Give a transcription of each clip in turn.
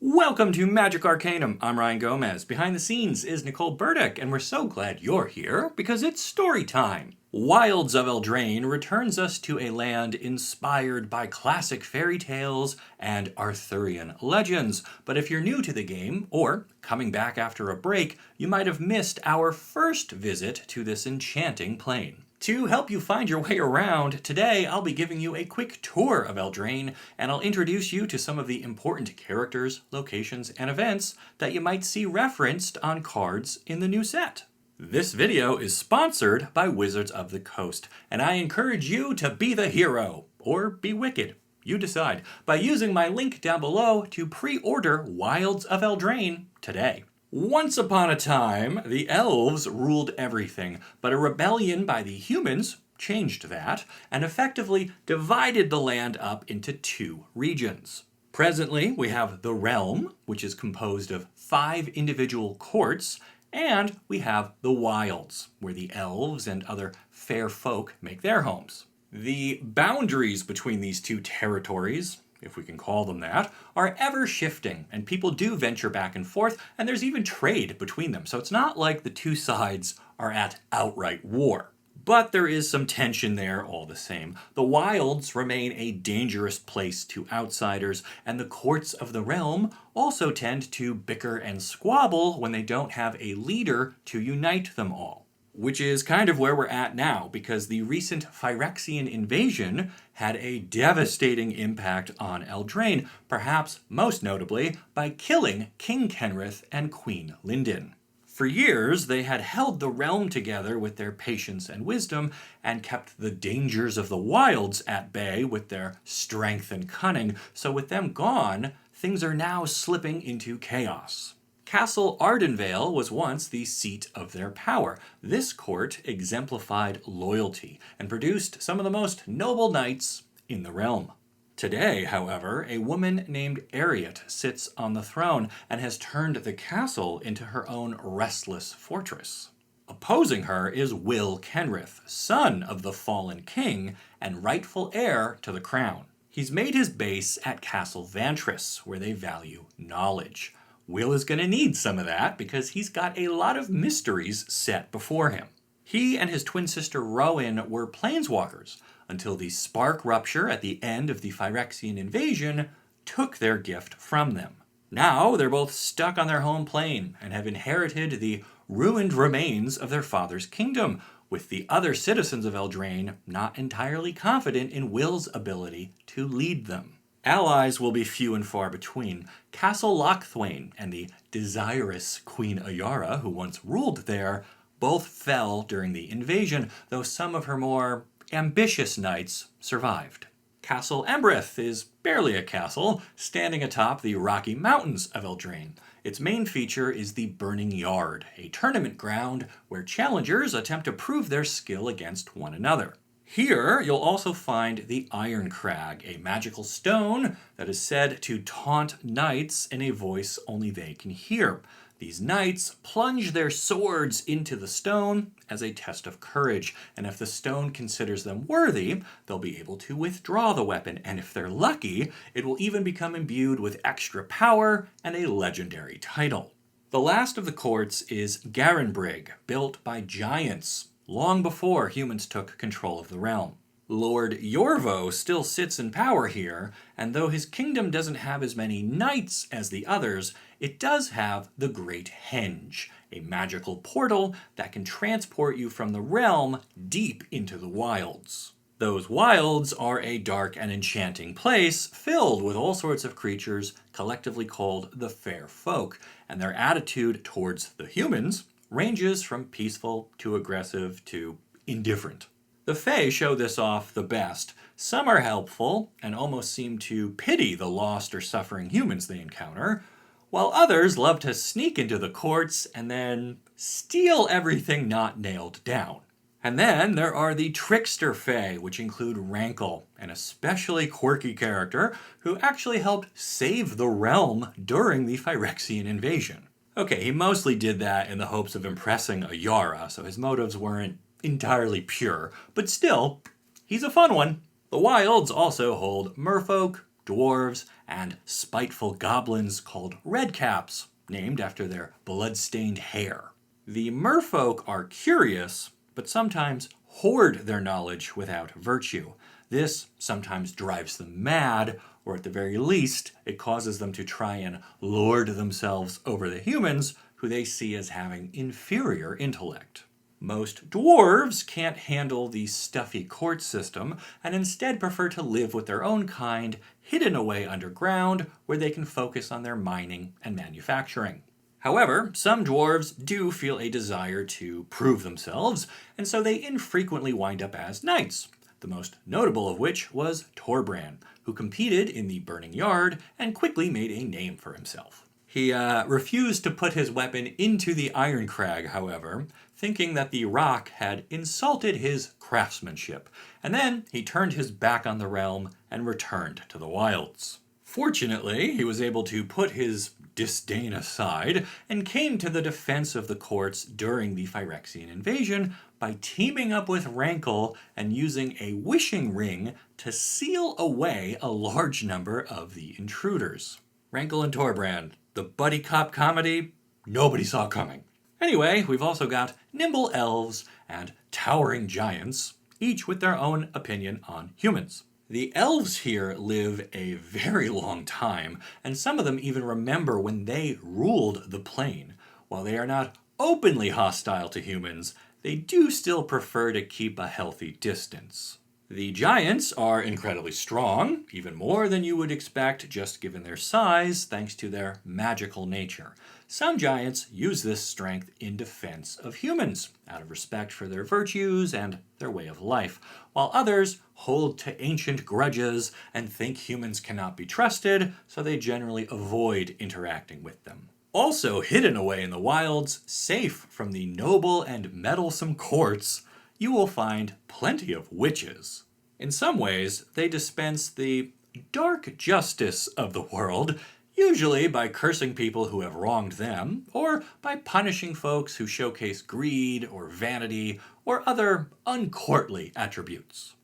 Welcome to Magic Arcanum. I'm Ryan Gomez. Behind the scenes is Nicole Burdick, and we're so glad you're here because it's story time. Wilds of Eldraine returns us to a land inspired by classic fairy tales and Arthurian legends. But if you're new to the game, or coming back after a break, you might have missed our first visit to this enchanting plane. To help you find your way around, today I'll be giving you a quick tour of Eldraine, and I'll introduce you to some of the important characters, locations, and events that you might see referenced on cards in the new set. This video is sponsored by Wizards of the Coast, and I encourage you to be the hero, or be wicked. You decide, by using my link down below to pre-order Wilds of Eldraine today. Once upon a time, the elves ruled everything, but a rebellion by the humans changed that and effectively divided the land up into two regions. Presently, we have the realm, which is composed of 5 individual courts, and we have the wilds, where the elves and other fair folk make their homes. The boundaries between these two territories, if we can call them that, are ever shifting, and people do venture back and forth, and there's even trade between them. So it's not like the two sides are at outright war. But there is some tension there all the same. The wilds remain a dangerous place to outsiders, and the courts of the realm also tend to bicker and squabble when they don't have a leader to unite them all. Which is kind of where we're at now, because the recent Phyrexian invasion had a devastating impact on Eldraine, perhaps most notably by killing King Kenrith and Queen Linden. For years, they had held the realm together with their patience and wisdom, and kept the dangers of the wilds at bay with their strength and cunning, so with them gone, things are now slipping into chaos. Castle Ardenvale was once the seat of their power. This court exemplified loyalty and produced some of the most noble knights in the realm. Today, however, a woman named Ariat sits on the throne and has turned the castle into her own restless fortress. Opposing her is Will Kenrith, son of the fallen king and rightful heir to the crown. He's made his base at Castle Vantris, where they value knowledge. Will is going to need some of that because he's got a lot of mysteries set before him. He and his twin sister Rowan were planeswalkers until the spark rupture at the end of the Phyrexian invasion took their gift from them. Now they're both stuck on their home plane and have inherited the ruined remains of their father's kingdom, with the other citizens of Eldraine not entirely confident in Will's ability to lead them. Allies will be few and far between. Castle Lochthwain and the desirous Queen Ayara, who once ruled there, both fell during the invasion, though some of her more ambitious knights survived. Castle Embreth is barely a castle, standing atop the Rocky Mountains of Eldraine. Its main feature is the Burning Yard, a tournament ground where challengers attempt to prove their skill against one another. Here, you'll also find the Iron Crag, a magical stone that is said to taunt knights in a voice only they can hear. These knights plunge their swords into the stone as a test of courage, and if the stone considers them worthy, they'll be able to withdraw the weapon, and if they're lucky, it will even become imbued with extra power and a legendary title. The last of the courts is Garenbrig, built by giants long before humans took control of the realm. Lord Yorvo still sits in power here, and though his kingdom doesn't have as many knights as the others, it does have the Great Henge, a magical portal that can transport you from the realm deep into the wilds. Those wilds are a dark and enchanting place filled with all sorts of creatures collectively called the Fair Folk, and their attitude towards the humans ranges from peaceful to aggressive to indifferent. The Fae show this off the best. Some are helpful and almost seem to pity the lost or suffering humans they encounter, while others love to sneak into the courts and then steal everything not nailed down. And then there are the Trickster Fae, which include Rankle, an especially quirky character who actually helped save the realm during the Phyrexian invasion. Okay, he mostly did that in the hopes of impressing Ayara, so his motives weren't entirely pure, but still, he's a fun one. The wilds also hold merfolk, dwarves, and spiteful goblins called redcaps, named after their blood-stained hair. The merfolk are curious, but sometimes hoard their knowledge without virtue. This sometimes drives them mad, or at the very least, it causes them to try and lord themselves over the humans, who they see as having inferior intellect. Most dwarves can't handle the stuffy court system and instead prefer to live with their own kind, hidden away underground, where they can focus on their mining and manufacturing. However, some dwarves do feel a desire to prove themselves, and so they infrequently wind up as knights, the most notable of which was Torbran, who competed in the Burning Yard and quickly made a name for himself. He refused to put his weapon into the Iron Crag, however, thinking that the rock had insulted his craftsmanship, and then he turned his back on the realm and returned to the wilds. Fortunately, he was able to put his disdain aside and came to the defense of the courts during the Phyrexian invasion by teaming up with Rankle and using a wishing ring to seal away a large number of the intruders. Rankle and Torbran, the buddy cop comedy nobody saw coming. Anyway, we've also got nimble elves and towering giants, each with their own opinion on humans. The elves here live a very long time, and some of them even remember when they ruled the plane. While they are not openly hostile to humans, they do still prefer to keep a healthy distance. The giants are incredibly strong, even more than you would expect just given their size, thanks to their magical nature. Some giants use this strength in defense of humans, out of respect for their virtues and their way of life, while others hold to ancient grudges and think humans cannot be trusted, so they generally avoid interacting with them. Also hidden away in the wilds, safe from the noble and meddlesome courts, you will find plenty of witches. In some ways, they dispense the dark justice of the world, usually by cursing people who have wronged them, or by punishing folks who showcase greed or vanity or other uncourtly attributes.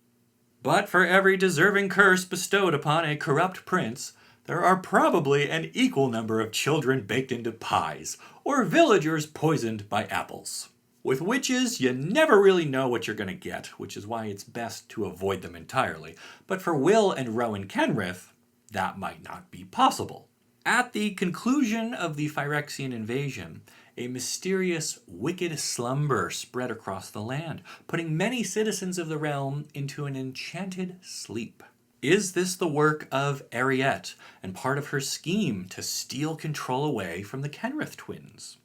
But for every deserving curse bestowed upon a corrupt prince, there are probably an equal number of children baked into pies, or villagers poisoned by apples. With witches, you never really know what you're going to get, which is why it's best to avoid them entirely. But for Will and Rowan Kenrith, that might not be possible. At the conclusion of the Phyrexian invasion, a mysterious, wicked slumber spread across the land, putting many citizens of the realm into an enchanted sleep. Is this the work of Ariette and part of her scheme to steal control away from the Kenrith twins?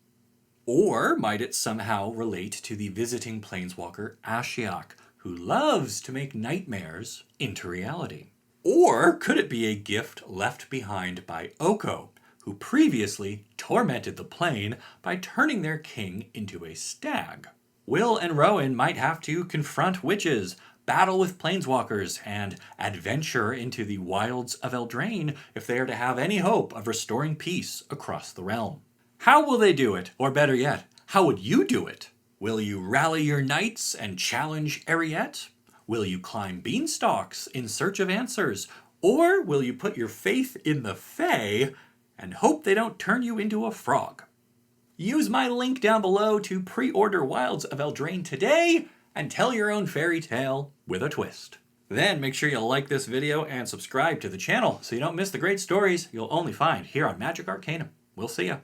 Or might it somehow relate to the visiting planeswalker Ashiok, who loves to make nightmares into reality? Or could it be a gift left behind by Oko, who previously tormented the plane by turning their king into a stag? Will and Rowan might have to confront witches, battle with planeswalkers, and adventure into the wilds of Eldraine if they are to have any hope of restoring peace across the realm. How will they do it? Or better yet, how would you do it? Will you rally your knights and challenge Ariette? Will you climb beanstalks in search of answers? Or will you put your faith in the Fae and hope they don't turn you into a frog? Use my link down below to pre-order Wilds of Eldraine today and tell your own fairy tale with a twist. Then make sure you like this video and subscribe to the channel so you don't miss the great stories you'll only find here on Magic Arcanum. We'll see ya.